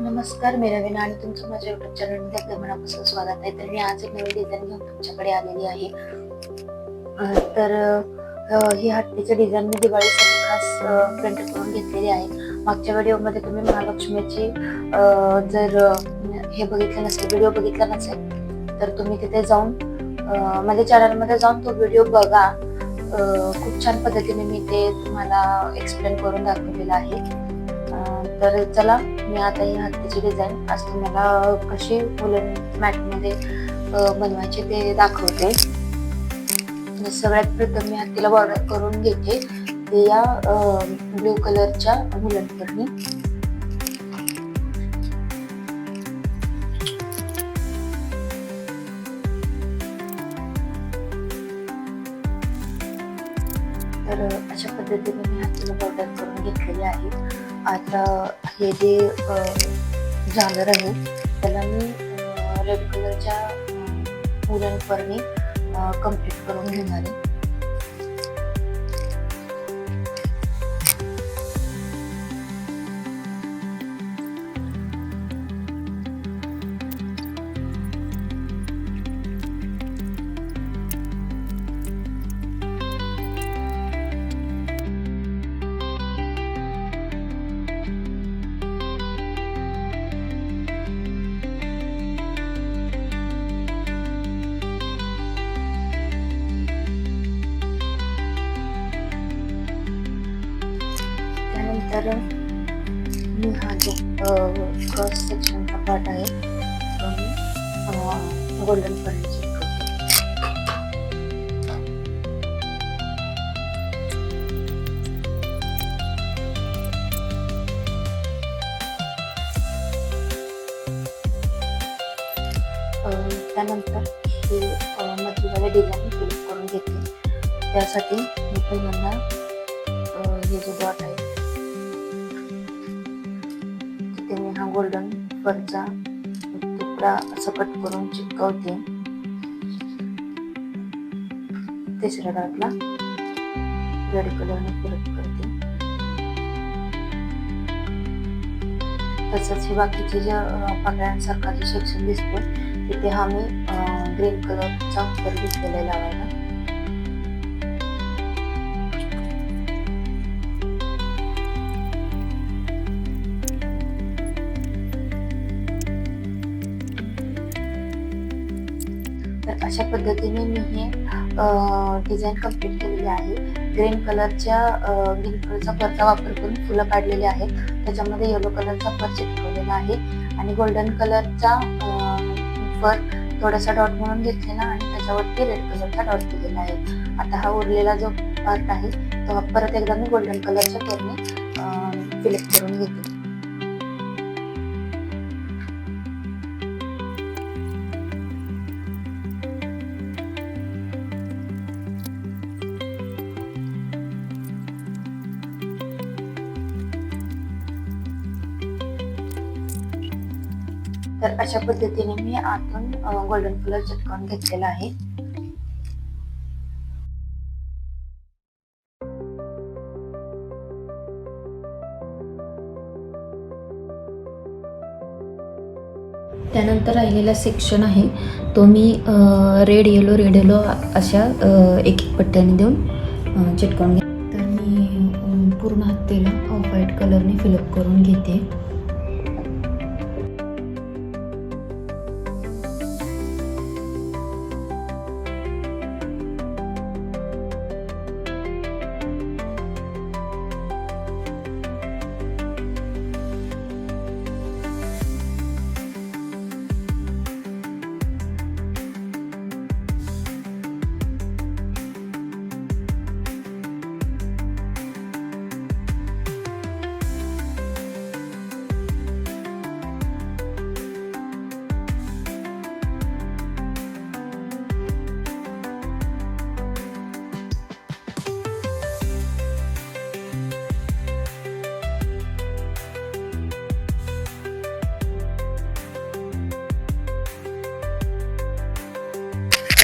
नमस्कार, मी रवीना आणि तुमचं माझ्या युट्यूब चॅनलमध्ये अगदी मनापासून स्वागत आहे. तर मी आज एक नवीन डिझाईन घेऊन तुमच्याकडे आलेली आहे. ही हत्तीची डिझाईन मी दिवाळीसाठी खास प्रिंट करून घेतलेली आहे. मागच्या व्हिडिओमध्ये तुम्ही महालक्ष्मीची जर हे बघितलं नसेल, व्हिडिओ बघितला नसेल, तर तुम्ही तिथे जाऊन माझ्या चॅनलमध्ये जाऊन तो व्हिडिओ बघा. खूप छान पद्धतीने मी ते तुम्हाला एक्सप्लेन करून दाखवलेलं आहे. तर चला, मी आता ही हत्तीची डिझाईन आज तुम्हाला कशी वुलन मॅटमध्ये बनवायची ते दाखवते. सगळ्यात प्रथम मी हत्तीला बॉर्डर करून घेते ते या ब्ल्यू कलरच्या वुलनवरनी. तर अशा पद्धतीने मी हत्तीला बॉर्डर करून घेतलेली आहे. आता हे जे झालर आहे त्याला मी रेड कलरच्या वुलनवरनी कंप्लीट करून घेणार आहे. त्यानंतर मी हा जो क्रॉस सेक्शनचा पार्ट आहे तो मी गोल्डन फॉइल चिटकवते. त्यानंतर हे मधलीवाले डिझाईन फिल करून घेते. त्यासाठी मी पहिल्यांदा हे जो डॉट आहे तिथे मी हा गोल्डन फरचा तुकडा असं कट करून चिटकवते. तिसऱ्या डॉटला रेड कलरने फिरत करते. तसंच हे बाकीचे जे पाकळ्यांसारखा जो सेक्शन दिसतोय तिथे हा मी ग्रीन कलरचा वापर घेतलेला आहे लावायला. तर अशा पद्धतीने मी हे डिझाईन कंप्लीट केलेली आहे. ग्रीन कलरचा फरचा वापर करून फुलं काढलेली आहेत. त्याच्यामध्ये येलो कलरचा फर चिटकवलेला आहे आणि गोल्डन कलरचा फर थोडासा डॉट म्हणून घेतलेला आणि त्याच्यावरती रेड कलरचा डॉट दिलेला आहे. आता हा उरलेला जो पार्ट आहे तो परत एकदा मी गोल्डन कलरच्या फरने फिलअप करून घेते. तर अशा पद्धतीने मी आतून गोल्डन कलर चिटकवून घेतलेला आहे. त्यानंतर राहिलेला सेक्शन आहे तो मी रेड येलो अशा एक एक पट्ट्याने देऊन चिटकवून घेते. तर मी पूर्ण हत्तीला ऑफ व्हाईट कलरने फिलअप करून घेते.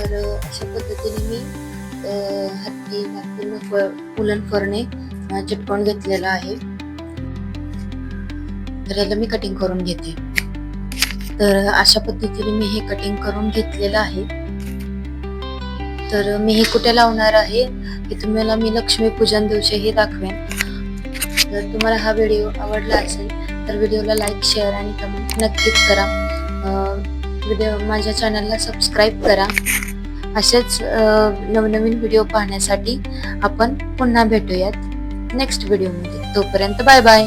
तर अशा पद्धतीने मी हत्तीला पूर्ण वुलन फरने चिटकवून घेतलेला आहे. तर याला मी कटिंग करून घेते. तर अशा पद्धतीने मी हे कटिंग करून घेतलेलं आहे. तर मी हे कुठे लावणार आहे हे तुम्हाला मी लक्ष्मीपूजन दिवशी हे दाखवेन. जर तुम्हाला हा व्हिडिओ आवडला असेल तर व्हिडिओला लाईक, शेअर आणि कमेंट नक्कीच करा. माझ्या चॅनलला सबस्क्राईब करा. असेच नवनवीन व्हिडिओ पाहण्यासाठी आपण पुन्हा भेटूयात नेक्स्ट व्हिडिओमध्ये. तोपर्यंत बाय बाय.